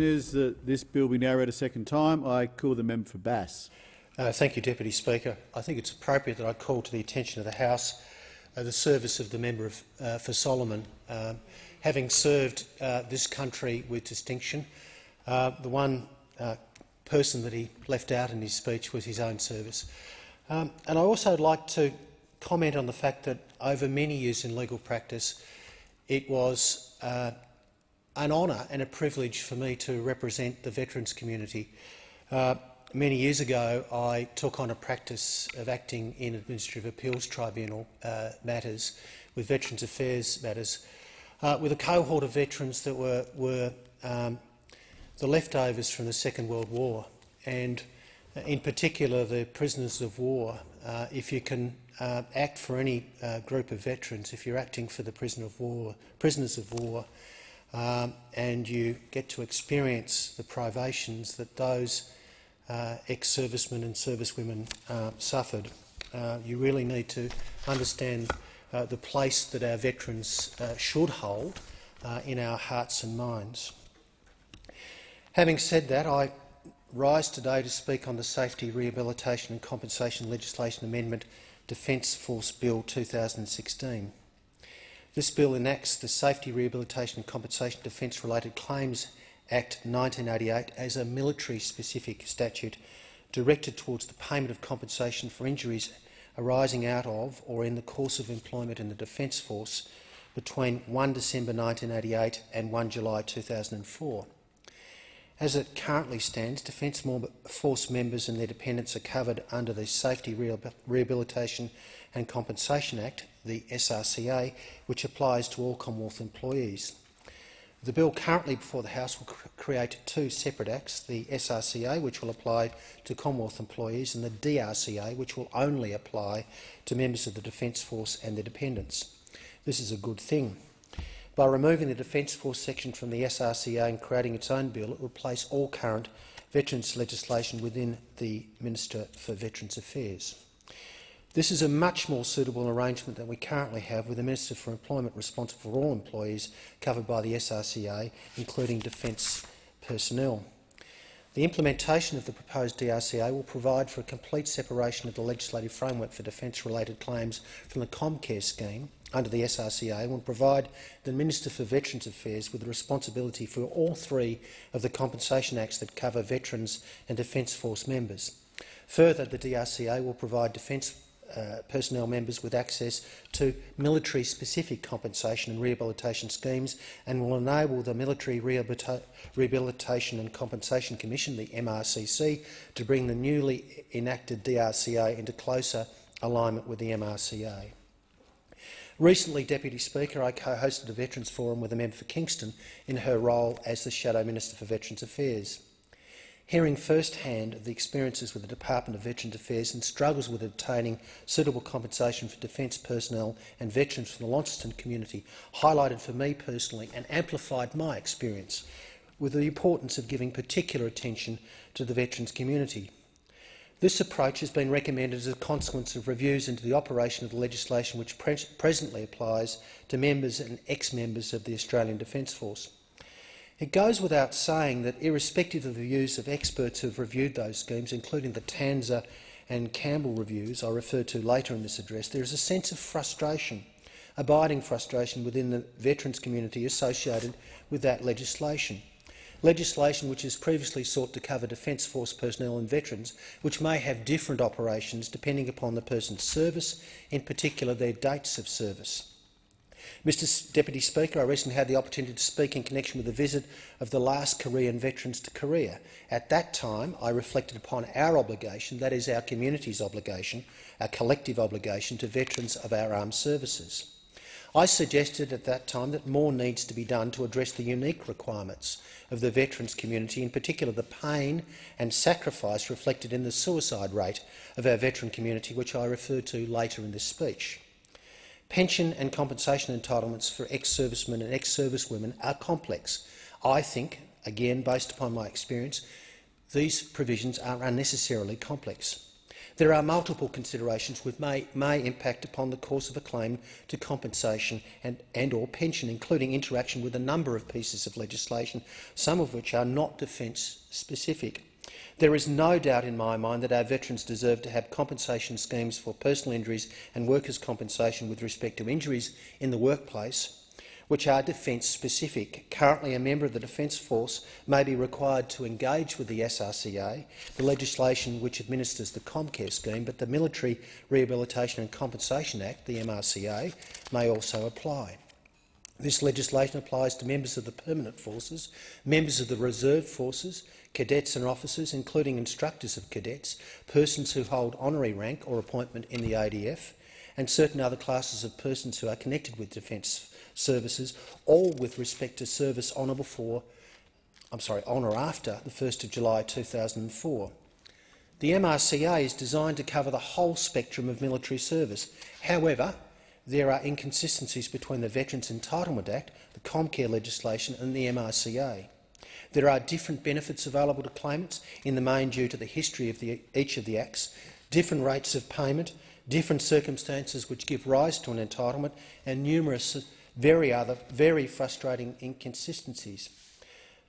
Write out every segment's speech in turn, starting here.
Is that this bill be now read a second time? I call the member for Bass. Thank you, Deputy Speaker. I think it's appropriate that I call to the attention of the House the service of the member for Solomon. Having served this country with distinction, the one person that he left out in his speech was his own service. And I also would like to comment on the fact that over many years in legal practice, it was an honour and a privilege for me to represent the veterans community. Many years ago, I took on a practice of acting in Administrative Appeals Tribunal matters, with Veterans Affairs matters, with a cohort of veterans that were the leftovers from the Second World War, and in particular the prisoners of war. If you can act for any group of veterans, if you're acting for the prisoners of war, and you get to experience the privations that those ex-servicemen and servicewomen suffered, you really need to understand the place that our veterans should hold in our hearts and minds. Having said that, I rise today to speak on the Safety, Rehabilitation and Compensation Legislation Amendment Defence Force Bill 2016. This bill enacts the Safety, Rehabilitation and Compensation Defence-Related Claims Act 1988 as a military-specific statute directed towards the payment of compensation for injuries arising out of or in the course of employment in the Defence Force between 1 December 1988 and 1 July 2004. As it currently stands, Defence Force members and their dependents are covered under the Safety, Rehabilitation and Compensation Act, the SRCA, which applies to all Commonwealth employees. The bill currently before the House will create two separate acts, the SRCA, which will apply to Commonwealth employees, and the DRCA, which will only apply to members of the Defence Force and their dependents. This is a good thing. By removing the Defence Force section from the SRCA and creating its own bill, it will place all current veterans legislation within the Minister for Veterans Affairs. This is a much more suitable arrangement than we currently have, with the Minister for Employment responsible for all employees covered by the SRCA, including defence personnel. The implementation of the proposed DRCA will provide for a complete separation of the legislative framework for defence-related claims from the Comcare scheme under the SRCA and will provide the Minister for Veterans Affairs with the responsibility for all three of the compensation acts that cover veterans and Defence Force members. Further, the DRCA will provide defence personnel members with access to military-specific compensation and rehabilitation schemes and will enable the Military Rehabilitation and Compensation Commission, the MRCC, to bring the newly enacted DRCA into closer alignment with the MRCA. Recently, Deputy Speaker, I co-hosted a Veterans Forum with a member for Kingston in her role as the Shadow Minister for Veterans Affairs. Hearing first-hand of the experiences with the Department of Veterans Affairs and struggles with obtaining suitable compensation for defence personnel and veterans from the Launceston community highlighted for me personally and amplified my experience with the importance of giving particular attention to the veterans community. This approach has been recommended as a consequence of reviews into the operation of the legislation which presently applies to members and ex-members of the Australian Defence Force. It goes without saying that, irrespective of the views of experts who have reviewed those schemes, including the Tanzer and Campbell reviews I referred to later in this address, there is a sense of frustration, abiding frustration within the veterans community associated with that legislation. Legislation which has previously sought to cover Defence Force personnel and veterans, which may have different operations depending upon the person's service, in particular their dates of service. Mr Deputy Speaker, I recently had the opportunity to speak in connection with the visit of the last Korean veterans to Korea. At that time, I reflected upon our obligation, that is our community's obligation, our collective obligation to veterans of our armed services. I suggested at that time that more needs to be done to address the unique requirements of the veterans community, in particular the pain and sacrifice reflected in the suicide rate of our veteran community, which I referred to later in this speech. Pension and compensation entitlements for ex-servicemen and ex-servicewomen are complex. I think, again based upon my experience, these provisions are unnecessarily complex. There are multiple considerations which may impact upon the course of a claim to compensation and or pension, including interaction with a number of pieces of legislation, some of which are not defence-specific. There is no doubt in my mind that our veterans deserve to have compensation schemes for personal injuries and workers' compensation with respect to injuries in the workplace, which are defence-specific. Currently, a member of the Defence Force may be required to engage with the SRCA, the legislation which administers the Comcare scheme, but the Military Rehabilitation and Compensation Act, the MRCA, may also apply. This legislation applies to members of the permanent forces, members of the reserve forces, cadets and officers, including instructors of cadets, persons who hold honorary rank or appointment in the ADF, and certain other classes of persons who are connected with defence services, all with respect to service on or after the 1st of July 2004. The MRCA is designed to cover the whole spectrum of military service. However, there are inconsistencies between the Veterans Entitlement Act, the Comcare legislation and the MRCA. There are different benefits available to claimants, in the main due to the history of each of the acts, different rates of payment, different circumstances which give rise to an entitlement, and numerous very frustrating inconsistencies.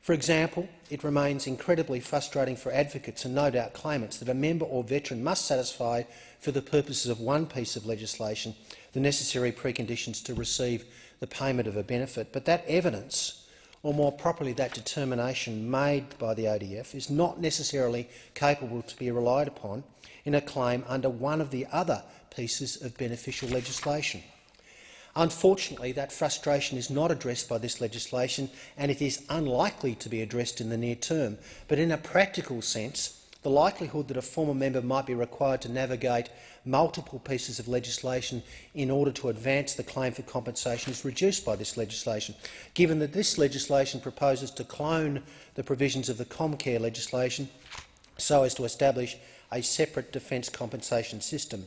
For example, it remains incredibly frustrating for advocates and no doubt claimants that a member or veteran must satisfy, for the purposes of one piece of legislation, the necessary preconditions to receive the payment of a benefit, but that evidence, or more properly that determination made by the ADF, is not necessarily capable to be relied upon in a claim under one of the other pieces of beneficial legislation. Unfortunately, that frustration is not addressed by this legislation, and it is unlikely to be addressed in the near term. But in a practical sense, the likelihood that a former member might be required to navigate multiple pieces of legislation in order to advance the claim for compensation is reduced by this legislation, given that this legislation proposes to clone the provisions of the Comcare legislation so as to establish a separate defence compensation system.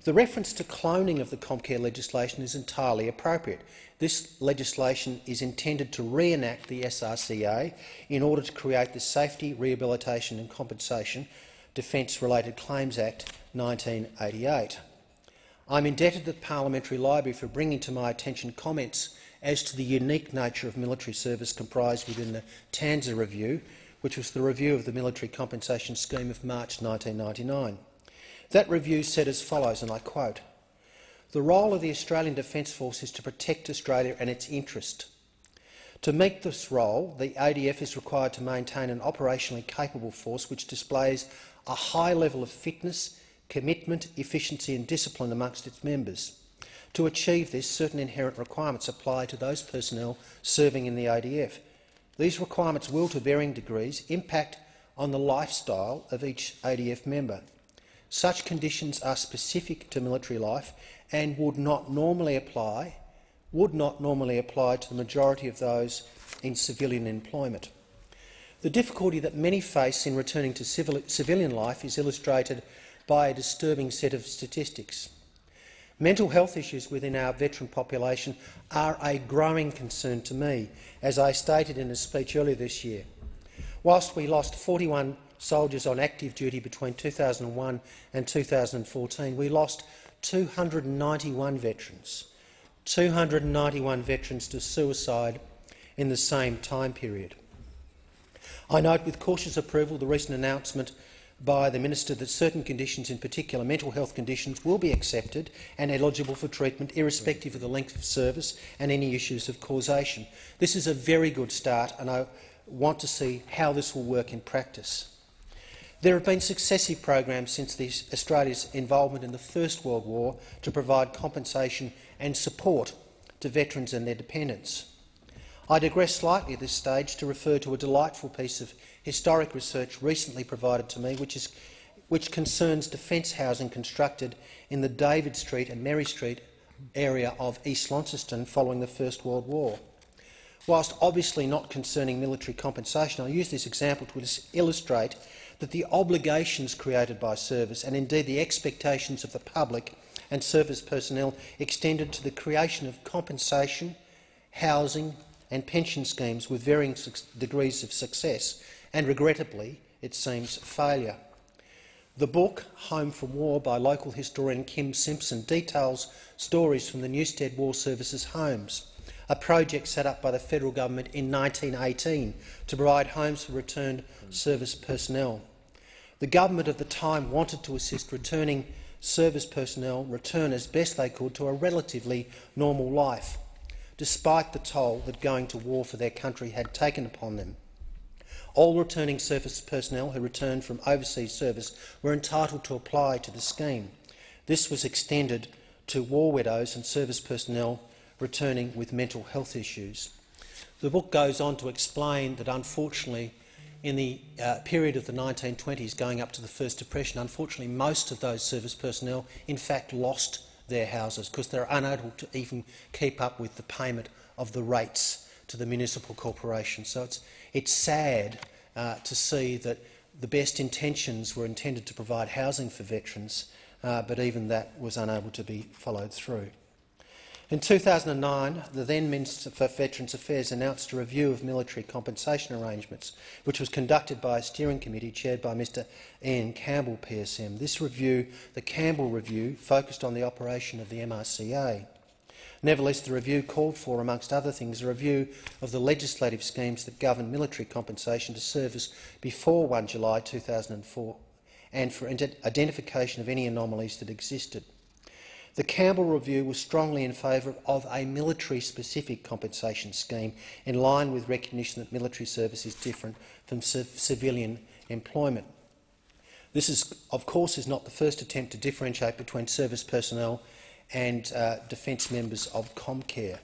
The reference to cloning of the Comcare legislation is entirely appropriate. This legislation is intended to reenact the SRCA in order to create the Safety, Rehabilitation and Compensation Defence-Related Claims Act 1988. I'm indebted to the Parliamentary Library for bringing to my attention comments as to the unique nature of military service comprised within the Tanzer Review, which was the review of the Military Compensation Scheme of March 1999. That review said as follows, and I quote, "The role of the Australian Defence Force is to protect Australia and its interest. To meet this role, the ADF is required to maintain an operationally capable force which displays a high level of fitness, commitment, efficiency and discipline amongst its members. To achieve this, certain inherent requirements apply to those personnel serving in the ADF. These requirements will, to varying degrees, impact on the lifestyle of each ADF member. Such conditions are specific to military life and would not normally apply to the majority of those in civilian employment. The difficulty that many face in returning to civilian life is illustrated by a disturbing set of statistics. Mental health issues within our veteran population are a growing concern to me, as I stated in a speech earlier this year. Whilst we lost 41 soldiers on active duty between 2001 and 2014, we lost 291 veterans. 291 veterans to suicide in the same time period. I note with cautious approval the recent announcement by the Minister that certain conditions, in particular mental health conditions, will be accepted and eligible for treatment irrespective of the length of service and any issues of causation. This is a very good start, and I want to see how this will work in practice. There have been successive programs since Australia's involvement in the First World War to provide compensation and support to veterans and their dependents. I digress slightly at this stage to refer to a delightful piece of historic research recently provided to me, which concerns defence housing constructed in the David Street and Mary Street area of East Launceston following the First World War. Whilst obviously not concerning military compensation, I use this example to illustrate that the obligations created by service, and indeed the expectations of the public and service personnel, extended to the creation of compensation, housing and pension schemes with varying degrees of success and, regrettably, it seems, failure. The book, Home from War, by local historian Kim Simpson, details stories from the Newstead War Services homes, a project set up by the federal government in 1918 to provide homes for returned service personnel. The government of the time wanted to assist returning service personnel return as best they could to a relatively normal life, despite the toll that going to war for their country had taken upon them. All returning service personnel who returned from overseas service were entitled to apply to the scheme. This was extended to war widows and service personnel returning with mental health issues. The book goes on to explain that, unfortunately, in the period of the 1920s going up to the First Depression, unfortunately most of those service personnel in fact lost their houses because they were unable to even keep up with the payment of the rates to the municipal corporation. So it's sad to see that the best intentions were intended to provide housing for veterans, but even that was unable to be followed through. In 2009, the then Minister for Veterans Affairs announced a review of military compensation arrangements, which was conducted by a steering committee chaired by Mr Ian Campbell, PSM. This review, the Campbell Review, focused on the operation of the MRCA. Nevertheless, the review called for, amongst other things, a review of the legislative schemes that govern military compensation to service before 1 July 2004 and for identification of any anomalies that existed. The Campbell Review was strongly in favour of a military-specific compensation scheme in line with recognition that military service is different from civilian employment. This, of course, is not the first attempt to differentiate between service personnel and defence members of Comcare.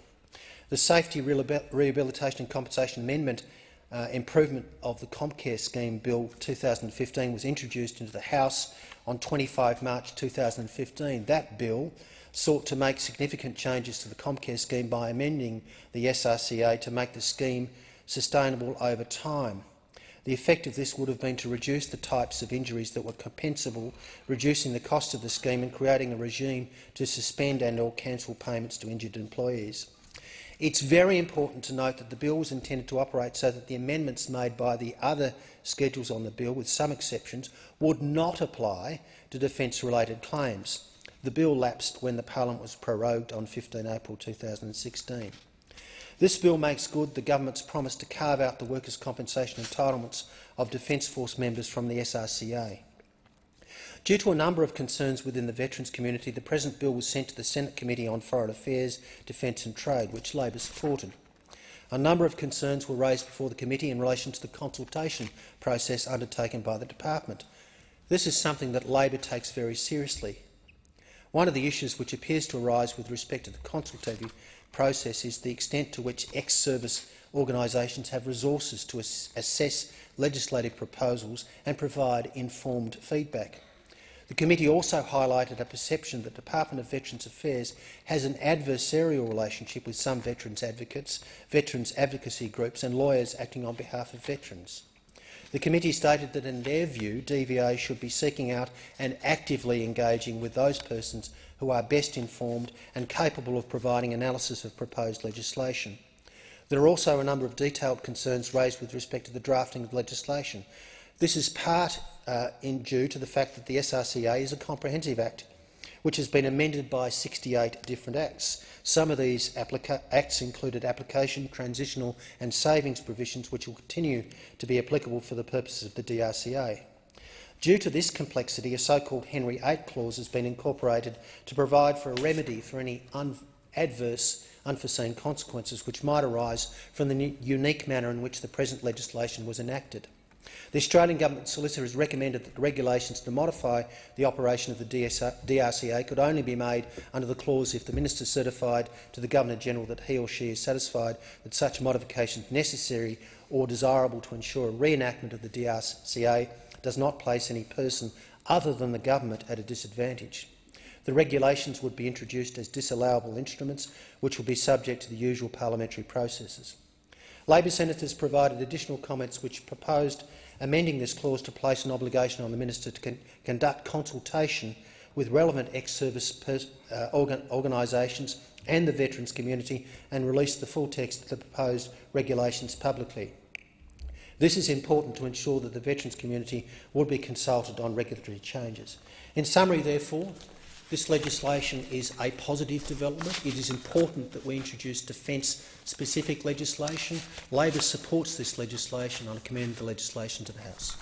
The Safety, Rehabilitation and Compensation Amendment improvement of the Comcare Scheme Bill 2015 was introduced into the House on 25 March 2015. That bill sought to make significant changes to the Comcare scheme by amending the SRCA to make the scheme sustainable over time. The effect of this would have been to reduce the types of injuries that were compensable, reducing the cost of the scheme and creating a regime to suspend and/or cancel payments to injured employees. It's very important to note that the bill was intended to operate so that the amendments made by the other schedules on the bill, with some exceptions, would not apply to defence-related claims. The bill lapsed when the Parliament was prorogued on 15 April 2016. This bill makes good the government's promise to carve out the workers' compensation entitlements of Defence Force members from the SRCA. Due to a number of concerns within the veterans community, the present bill was sent to the Senate Committee on Foreign Affairs, Defence and Trade, which Labor supported. A number of concerns were raised before the committee in relation to the consultation process undertaken by the department. This is something that Labor takes very seriously. One of the issues which appears to arise with respect to the consultative process is the extent to which ex-service organisations have resources to assess legislative proposals and provide informed feedback. The committee also highlighted a perception that the Department of Veterans Affairs has an adversarial relationship with some veterans advocates, veterans advocacy groups and lawyers acting on behalf of veterans. The committee stated that, in their view, DVA should be seeking out and actively engaging with those persons who are best informed and capable of providing analysis of proposed legislation. There are also a number of detailed concerns raised with respect to the drafting of legislation. This is part due to the fact that the SRCA is a comprehensive act, which has been amended by 68 different acts. Some of these acts included application, transitional and savings provisions, which will continue to be applicable for the purposes of the DRCA. Due to this complexity, a so-called Henry VIII clause has been incorporated to provide for a remedy for any adverse, unforeseen consequences which might arise from the unique manner in which the present legislation was enacted. The Australian Government Solicitor has recommended that the regulations to modify the operation of the DRCA could only be made under the clause if the Minister certified to the Governor-General that he or she is satisfied that such modifications necessary or desirable to ensure a reenactment of the DRCA does not place any person other than the government at a disadvantage. The regulations would be introduced as disallowable instruments, which will be subject to the usual parliamentary processes. Labor senators provided additional comments which proposed amending this clause to place an obligation on the Minister to conduct consultation with relevant ex-service organisations and the veterans community and release the full text of the proposed regulations publicly. This is important to ensure that the veterans community would be consulted on regulatory changes. In summary, therefore, this legislation is a positive development. It is important that we introduce defence-specific legislation. Labor supports this legislation. I commend the legislation to the House.